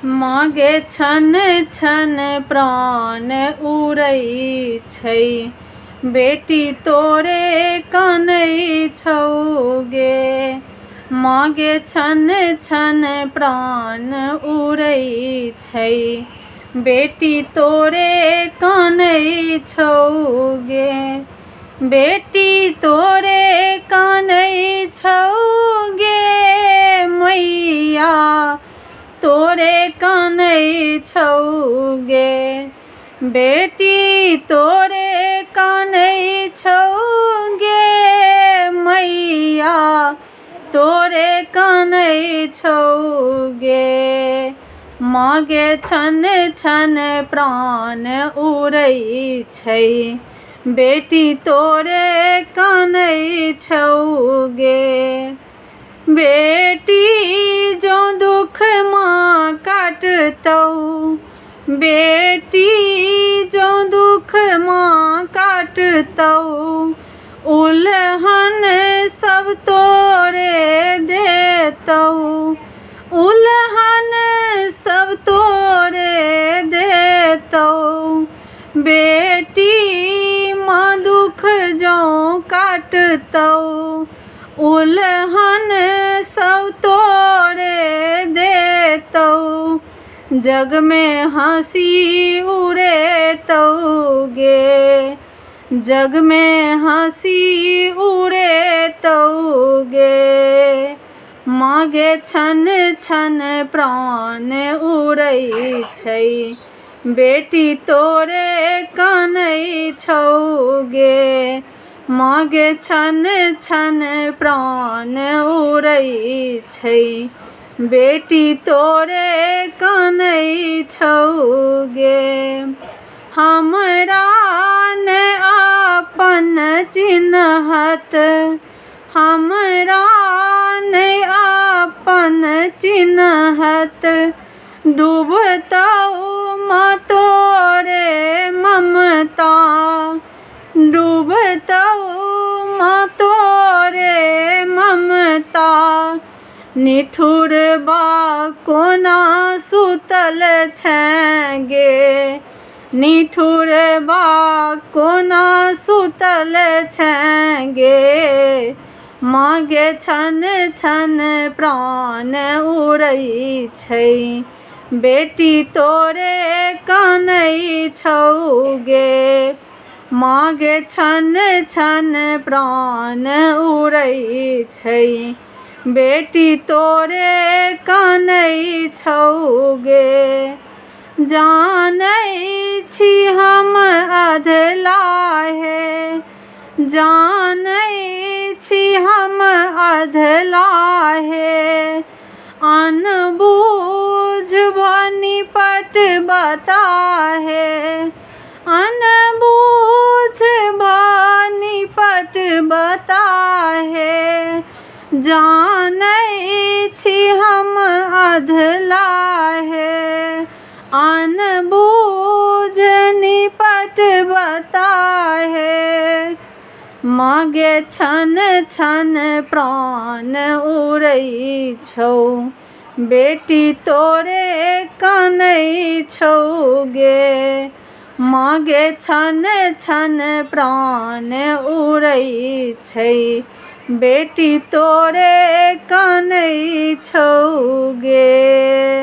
मागे छन छन प्राण उड़ै छै, बेटी तोरे कानै छौ गे। मागे छन छन प्राण उड़ै छै, बेटी तोरे कानै छौ गे। बेटी तोरे कानै छौ गे मैया, तोरे कानै छौ गे। बेटी तोरे कानै छौ गे मैया, तोरे कानै छौ गे। मागे छन छन प्राण उड़ै छै, बेटी तोरे कानै छौ गे। बेटी जो दुख माँ काटतौ, बेटी जो दुख माँ काटतौ, उल्हन सब तोरे देतौ, उल्हन सब तोरे देतौ। बेटी माँ दुख जो काटतौ, उल्हन सब तोरे देतौ। जग में हंसी उड़ेतौ गे, जग में हंसी उड़ेतौ गे। मागे छन छन प्राण उड़ै छै, बेटी तोरे कानै छौ गे। मागे छन छन प्राण उड़ै छै, बेटी तोरे कानै छौ गे। हमरा ने अपन चिन्हत, हमरा ने अपन चिन्हत, डूबतौ माँ तोरे ममता, डूबतौ माँ तोरे ममता। निठुर बा कोना सुतल छै गे, निठुर बा कोना सुतल छै गे। मागे छन छन प्राण उड़ै छै, बेटी तोरे कानै छौ गे। मागे छन छन प्राण उड़ै छै, बेटी तोरे कानै छौ गे। जानै छी हम अधलाहे, जानै छी हम अधलाहे, अनबूझ निपट बताहे, अनबूझ निपट बताहे। जानै छी हम अधलाहे, अनबूझ निपट बताहे। मागे छन छन प्राण उड़ै छौ, बेटी तोरे कानै छौ गे। मागे छन छन प्राण उड़ै छै, बेटी तोरे कानै छौ गे।